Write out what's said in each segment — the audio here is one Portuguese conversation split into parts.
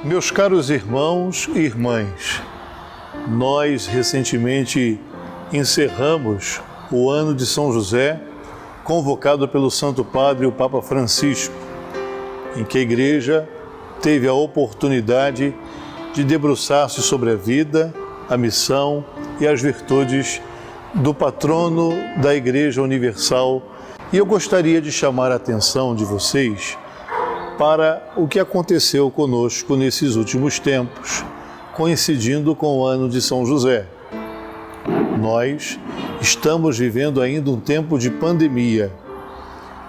Meus caros irmãos e irmãs, nós recentemente encerramos o ano de São José, convocado pelo Santo Padre, o Papa Francisco, em que a Igreja teve a oportunidade de debruçar-se sobre a vida, a missão e as virtudes do patrono da Igreja Universal. E eu gostaria de chamar a atenção de vocês para o que aconteceu conosco nesses últimos tempos, coincidindo com o ano de São José. Nós estamos vivendo ainda um tempo de pandemia.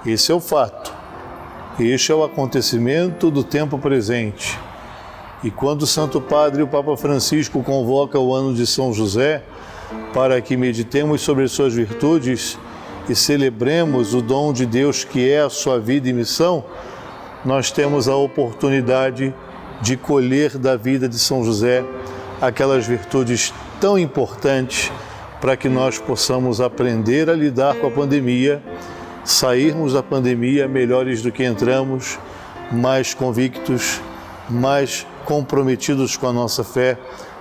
Esse é o fato. Este é o acontecimento do tempo presente. E quando o Santo Padre, o Papa Francisco, convoca o ano de São José para que meditemos sobre suas virtudes e celebremos o dom de Deus que é a sua vida e missão, nós temos a oportunidade de colher da vida de São José aquelas virtudes tão importantes para que nós possamos aprender a lidar com a pandemia, sairmos da pandemia melhores do que entramos, mais convictos, mais comprometidos com a nossa fé,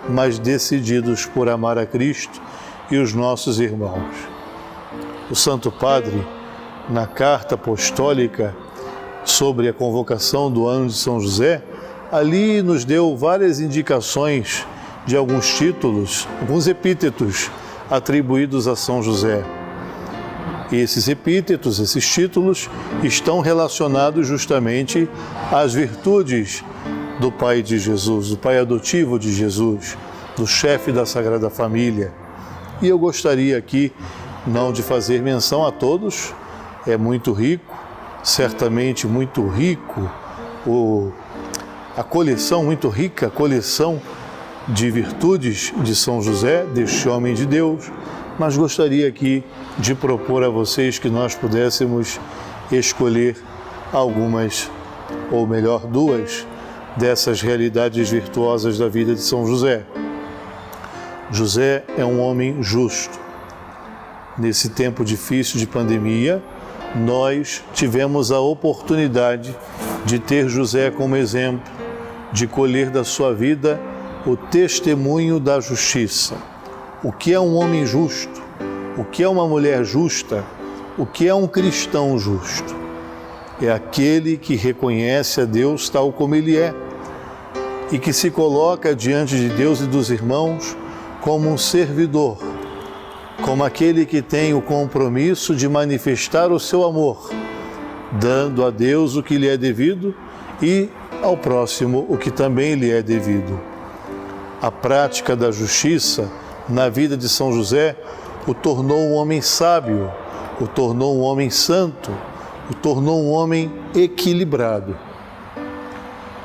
mais decididos por amar a Cristo e os nossos irmãos. O Santo Padre, na carta apostólica sobre a convocação do ano de São José, ali nos deu várias indicações de alguns títulos, alguns epítetos atribuídos a São José. E esses epítetos, esses títulos, estão relacionados justamente às virtudes do pai de Jesus, do pai adotivo de Jesus, do chefe da Sagrada Família. E eu gostaria aqui não de fazer menção a todos, é muito rico, certamente muito rico, a coleção, muito rica a coleção de virtudes de São José, deste homem de Deus, mas gostaria aqui de propor a vocês que nós pudéssemos escolher algumas, ou melhor, duas, dessas realidades virtuosas da vida de São José. José é um homem justo. Nesse tempo difícil de pandemia, nós tivemos a oportunidade de ter José como exemplo, de colher da sua vida o testemunho da justiça. O que é um homem justo? O que é uma mulher justa? O que é um cristão justo? É aquele que reconhece a Deus tal como Ele é e que se coloca diante de Deus e dos irmãos como um servidor, como aquele que tem o compromisso de manifestar o seu amor, dando a Deus o que lhe é devido e ao próximo o que também lhe é devido. A prática da justiça na vida de São José o tornou um homem sábio, o tornou um homem santo, o tornou um homem equilibrado.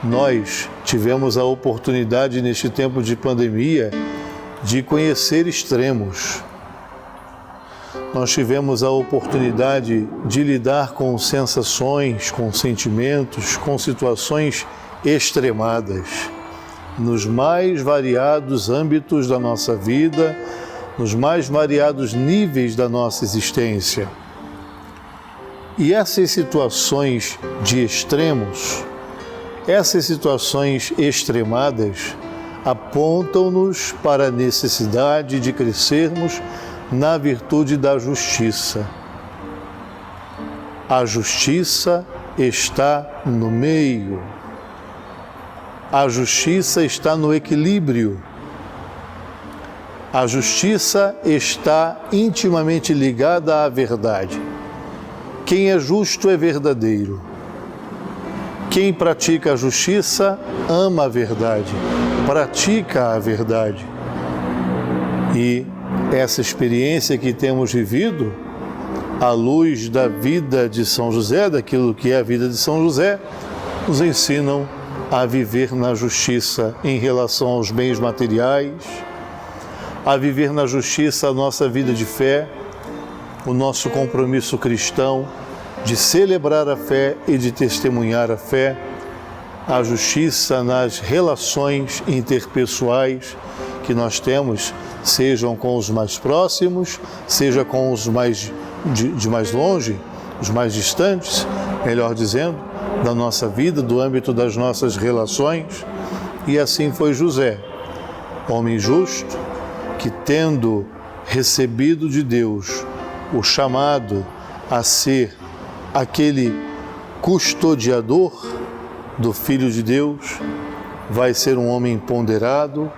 Nós tivemos a oportunidade neste tempo de pandemia de conhecer extremos. Nós tivemos a oportunidade de lidar com sensações, com sentimentos, com situações extremadas, nos mais variados âmbitos da nossa vida, nos mais variados níveis da nossa existência. E essas situações de extremos, essas situações extremadas, apontam-nos para a necessidade de crescermos na virtude da justiça. A justiça está no meio. A justiça está no equilíbrio. A justiça está intimamente ligada à verdade. Quem é justo é verdadeiro. Quem pratica a justiça ama a verdade, pratica a verdade. E essa experiência que temos vivido, à luz da vida de São José, daquilo que é a vida de São José, nos ensinam a viver na justiça em relação aos bens materiais, a viver na justiça a nossa vida de fé, o nosso compromisso cristão de celebrar a fé e de testemunhar a fé, a justiça nas relações interpessoais que nós temos, sejam com os mais próximos, seja com os mais de mais longe, os mais distantes, melhor dizendo, da nossa vida, do âmbito das nossas relações, e assim foi José, homem justo, que tendo recebido de Deus o chamado a ser aquele custodiador do Filho de Deus, vai ser um homem ponderado,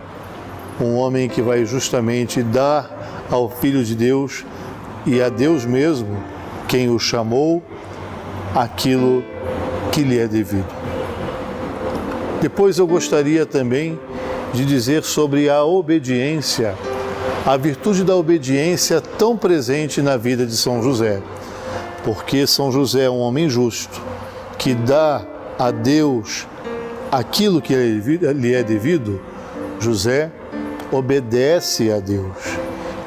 um homem que vai justamente dar ao Filho de Deus e a Deus mesmo, quem o chamou, aquilo que lhe é devido. Depois eu gostaria também de dizer sobre a obediência, a virtude da obediência tão presente na vida de São José, porque São José é um homem justo, que dá a Deus aquilo que lhe é devido. José obedece a Deus.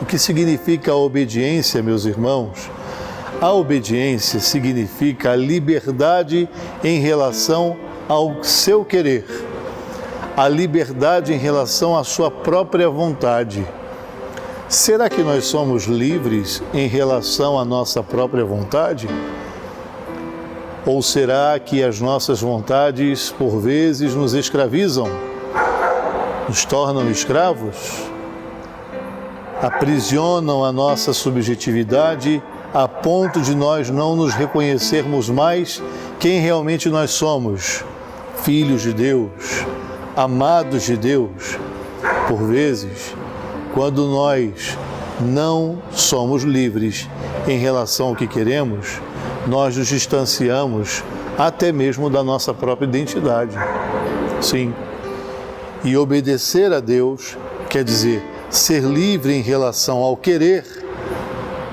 O que significa a obediência, meus irmãos? A obediência significa a liberdade em relação ao seu querer, a liberdade em relação à sua própria vontade. Será que nós somos livres em relação à nossa própria vontade? Ou será que as nossas vontades, por vezes, nos escravizam, nos tornam escravos, aprisionam a nossa subjetividade a ponto de nós não nos reconhecermos mais quem realmente nós somos? Filhos de Deus, amados de Deus. Por vezes, quando nós não somos livres em relação ao que queremos, nós nos distanciamos até mesmo da nossa própria identidade. Sim. E obedecer a Deus quer dizer ser livre em relação ao querer,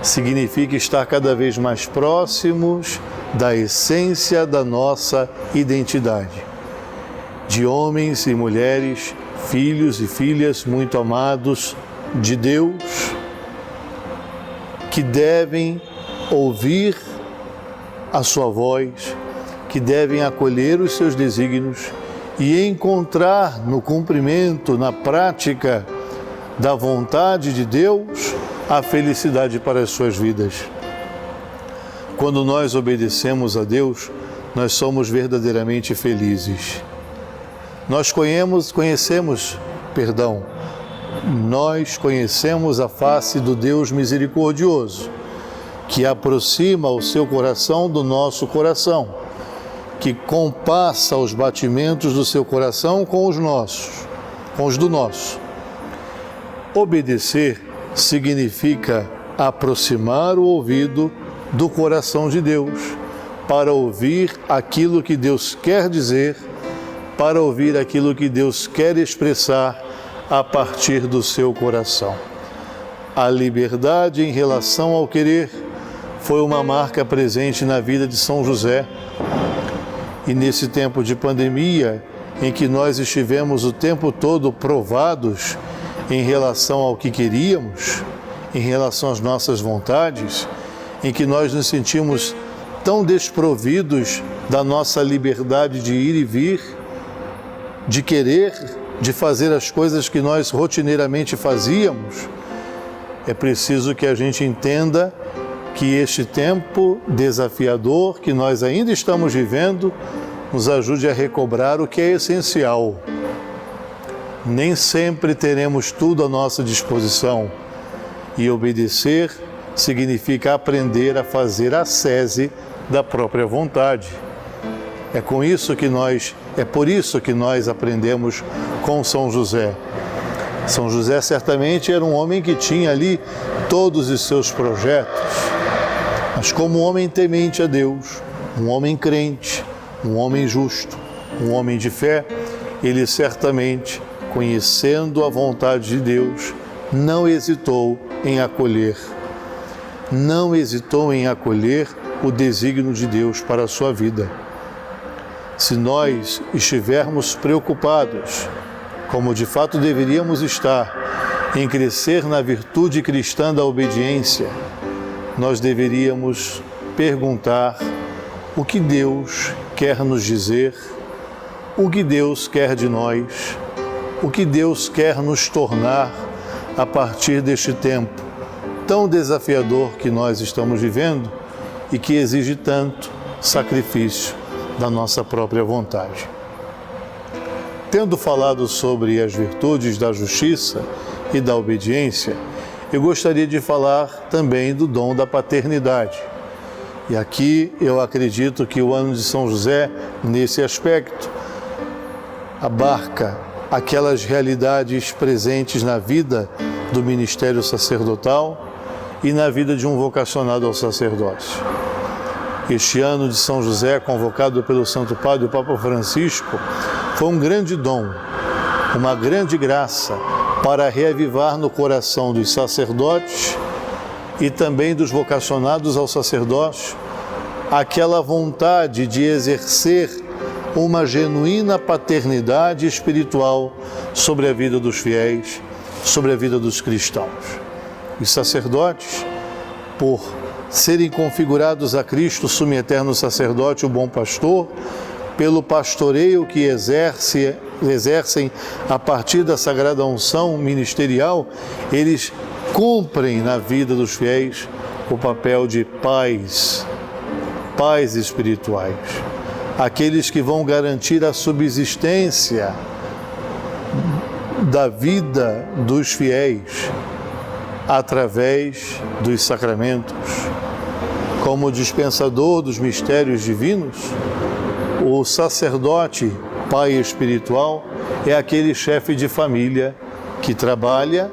significa estar cada vez mais próximos da essência da nossa identidade. De homens e mulheres, filhos e filhas muito amados de Deus, que devem ouvir a sua voz, que devem acolher os seus desígnios e encontrar no cumprimento, na prática da vontade de Deus, a felicidade para as suas vidas. Quando nós obedecemos a Deus, nós somos verdadeiramente felizes. Nós conhecemos a face do Deus misericordioso, que aproxima o seu coração do nosso coração, que compassa os batimentos do seu coração com os nossos, com os do nosso. Obedecer significa aproximar o ouvido do coração de Deus, para ouvir aquilo que Deus quer dizer, para ouvir aquilo que Deus quer expressar a partir do seu coração. A liberdade em relação ao querer foi uma marca presente na vida de São José. E nesse tempo de pandemia, em que nós estivemos o tempo todo provados em relação ao que queríamos, em relação às nossas vontades, em que nós nos sentimos tão desprovidos da nossa liberdade de ir e vir, de querer, de fazer as coisas que nós rotineiramente fazíamos, é preciso que a gente entenda que este tempo desafiador que nós ainda estamos vivendo nos ajude a recobrar o que é essencial. Nem sempre teremos tudo à nossa disposição, e obedecer significa aprender a fazer a sese da própria vontade. É por isso que nós aprendemos com São José. São José certamente era um homem que tinha ali todos os seus projetos, mas como um homem temente a Deus, um homem crente, um homem justo, um homem de fé, ele certamente, conhecendo a vontade de Deus, não hesitou em acolher o desígnio de Deus para a sua vida. Se nós estivermos preocupados, como de fato deveríamos estar, em crescer na virtude cristã da obediência, nós deveríamos perguntar o que Deus quer nos dizer, o que Deus quer de nós, o que Deus quer nos tornar a partir deste tempo tão desafiador que nós estamos vivendo e que exige tanto sacrifício da nossa própria vontade. Tendo falado sobre as virtudes da justiça e da obediência, eu gostaria de falar também do dom da paternidade. E aqui eu acredito que o ano de São José, nesse aspecto, abarca aquelas realidades presentes na vida do ministério sacerdotal e na vida de um vocacionado ao sacerdócio. Este ano de São José, convocado pelo Santo Padre, o Papa Francisco, foi um grande dom, uma grande graça para reavivar no coração dos sacerdotes e também dos vocacionados ao sacerdócio aquela vontade de exercer uma genuína paternidade espiritual sobre a vida dos fiéis, sobre a vida dos cristãos. Os sacerdotes, por serem configurados a Cristo, sumo eterno sacerdote, o bom pastor, pelo pastoreio que exercem a partir da sagrada unção ministerial, eles cumprem na vida dos fiéis o papel de pais espirituais, aqueles que vão garantir a subsistência da vida dos fiéis através dos sacramentos. Como dispensador dos mistérios divinos, o sacerdote, pai espiritual, é aquele chefe de família que trabalha,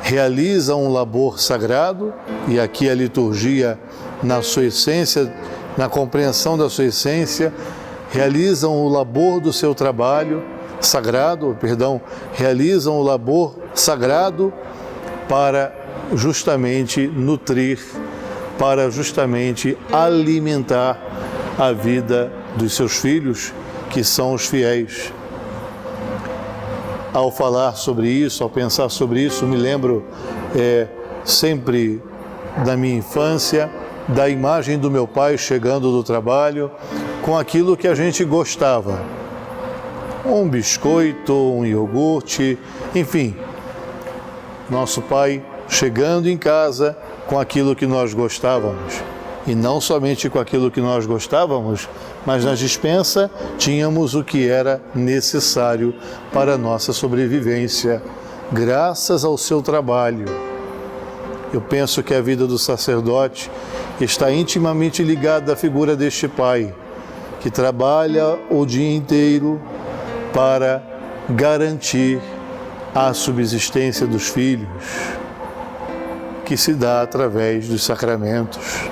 realiza um labor sagrado, e aqui a liturgia, na sua essência, na compreensão da sua essência, realizam o labor do seu trabalho realizam o labor sagrado para justamente nutrir, para justamente alimentar a vida dos seus filhos, que são os fiéis. Ao falar sobre isso, ao pensar sobre isso, me lembro sempre da minha infância, da imagem do meu pai chegando do trabalho com aquilo que a gente gostava. Um biscoito, um iogurte, enfim. Nosso pai chegando em casa com aquilo que nós gostávamos. E não somente com aquilo que nós gostávamos, mas na despensa tínhamos o que era necessário para a nossa sobrevivência, graças ao seu trabalho. Eu penso que a vida do sacerdote está intimamente ligada à figura deste pai, que trabalha o dia inteiro para garantir a subsistência dos filhos, que se dá através dos sacramentos.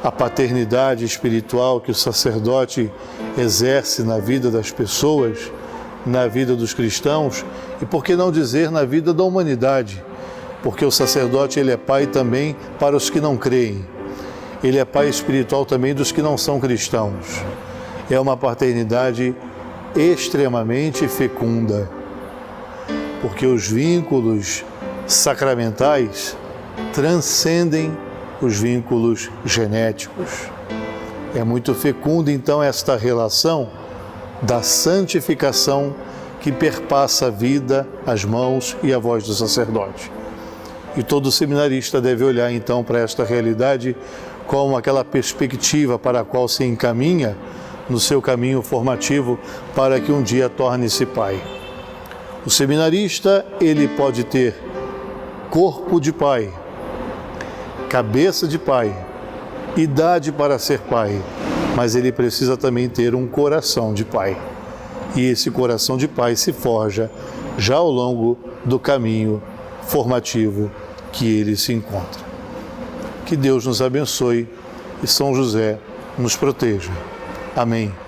A paternidade espiritual que o sacerdote exerce na vida das pessoas, na vida dos cristãos, e por que não dizer na vida da humanidade, porque o sacerdote ele é pai também para os que não creem. Ele é pai espiritual também dos que não são cristãos. É uma paternidade extremamente fecunda, porque os vínculos sacramentais transcendem os vínculos genéticos. É muito fecunda, então, esta relação da santificação que perpassa a vida, as mãos e a voz do sacerdote. E todo seminarista deve olhar, então, para esta realidade como aquela perspectiva para a qual se encaminha no seu caminho formativo para que um dia torne-se pai. O seminarista, ele pode ter corpo de pai, cabeça de pai, idade para ser pai, mas ele precisa também ter um coração de pai. E esse coração de pai se forja já ao longo do caminho formativo que ele se encontra. Que Deus nos abençoe e São José nos proteja. Amém.